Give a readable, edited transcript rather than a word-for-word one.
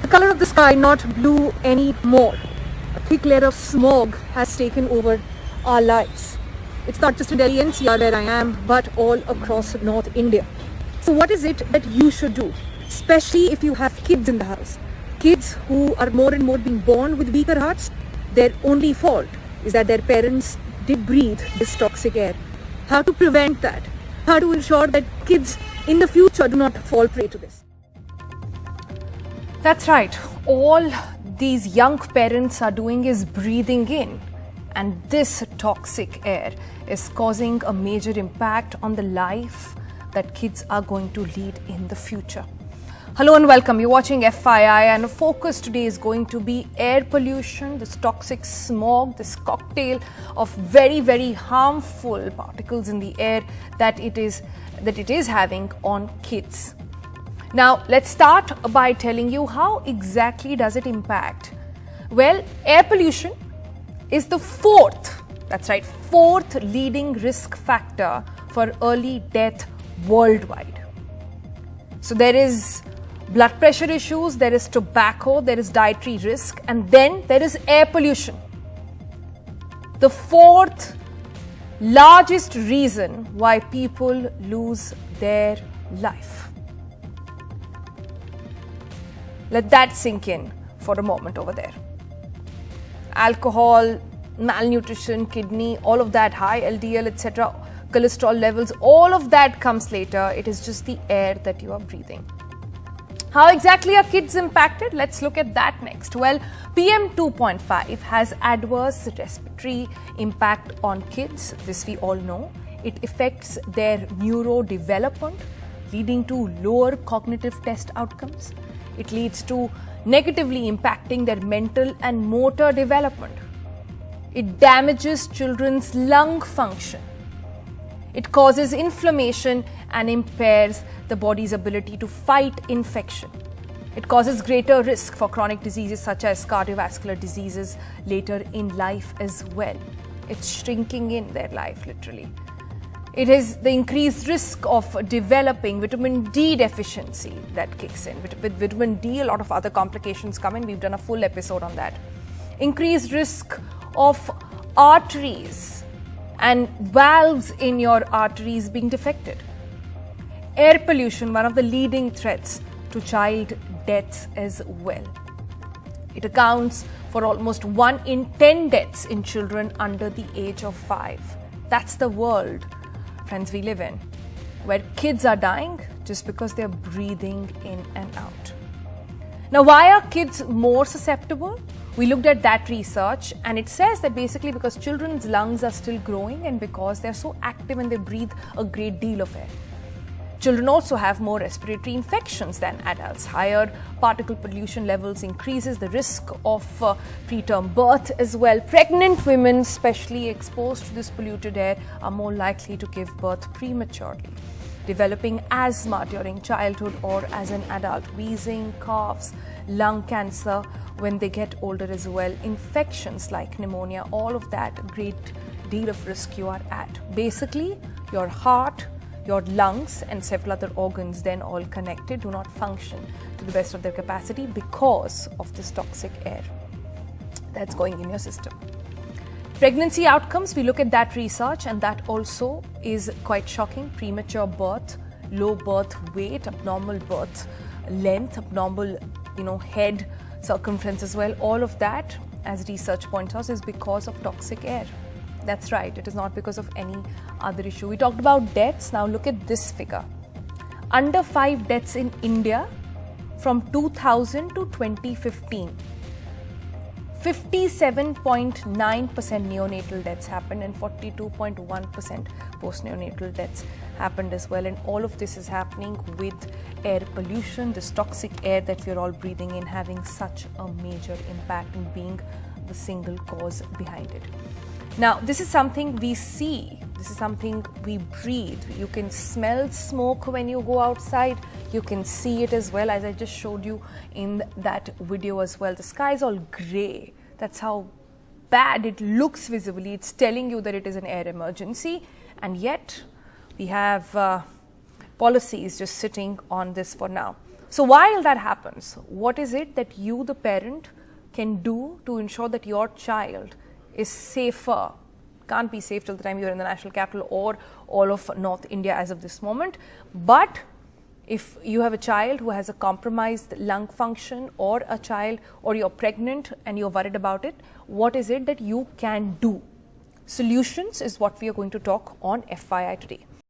The color of the sky not blue anymore. A thick layer of smog has taken over our lives. It's not just in Delhi NCR where I am, but all across North India. So what is it that you should do, especially if you have kids in the house? Kids who are more and more being born with weaker hearts, their only fault is that their parents did breathe this toxic air. How to prevent that? How to ensure that kids in the future do not fall prey to this? That's right. All these young parents are doing is breathing in, and this toxic air is causing a major impact on the life that kids are going to lead in the future. Hello and welcome. You're watching FYI, and the focus today is going to be air pollution, this toxic smog, this cocktail of very, very harmful particles in the air that it is having on kids. Now, let's start by telling you how exactly does it impact. Well, air pollution is the fourth leading risk factor for early death worldwide. So there is blood pressure issues, there is tobacco, there is dietary risk, and then there is air pollution. The fourth largest reason why people lose their life. Let that sink in for a moment over there. Alcohol, malnutrition, kidney, all of that, high LDL, etc., cholesterol levels, all of that comes later. It is just the air that you are breathing. How exactly are kids impacted? Let's look at that next. Well, PM 2.5 has adverse respiratory impact on kids. This we all know. It affects their neurodevelopment, leading to lower cognitive test outcomes. It leads to negatively impacting their mental and motor development. It damages children's lung function. It causes inflammation and impairs the body's ability to fight infection. It causes greater risk for chronic diseases such as cardiovascular diseases later in life as well. It's shrinking in their life, literally. It is the increased risk of developing vitamin D deficiency that kicks in. With vitamin D, a lot of other complications come in. We've done a full episode on that. Increased risk of arteries and valves in your arteries being defected. Air pollution, one of the leading threats to child deaths as well. It accounts for almost 1 in 10 deaths in children under the age of 5. That's the world, friends, we live in, where kids are dying just because they're breathing in and out. Now, why are kids more susceptible? We looked at that research, and it says that basically because children's lungs are still growing and because they're so active and they breathe a great deal of air. Children also have more respiratory infections than adults. Higher particle pollution levels increases the risk of preterm birth as well. Pregnant women, especially exposed to this polluted air, are more likely to give birth prematurely. Developing asthma during childhood or as an adult, wheezing, coughs, lung cancer when they get older as well, infections like pneumonia, all of that, great deal of risk you are at. Basically, your heart, your lungs and several other organs, then all connected, do not function to the best of their capacity because of this toxic air that's going in your system. Pregnancy outcomes, we look at that research, and that also is quite shocking. Premature birth, low birth weight, abnormal birth length, abnormal head circumference as well. All of that, as research points out, is because of toxic air. That's right, it is not because of any other issue. We talked about deaths. Now look at this figure. Under 5 deaths in India from 2000 to 2015. 57.9% neonatal deaths happened and 42.1% postneonatal deaths happened as well. And all of this is happening with air pollution, this toxic air that we're all breathing in, having such a major impact and being the single cause behind it. Now, this is something we see, this is something we breathe. You can smell smoke when you go outside. You can see it as well, as I just showed you in that video as well. The sky is all grey. That's how bad it looks visibly. It's telling you that it is an air emergency, and yet we have policies just sitting on this for now. So while that happens, what is it that you, the parent, can do to ensure that your child is safer? Can't be safe till the time you're in the national capital or all of North India as of this moment. But if you have a child who has a compromised lung function, or a child, or you're pregnant and you're worried about it, what is it that you can do? Solutions is what we are going to talk on FYI today.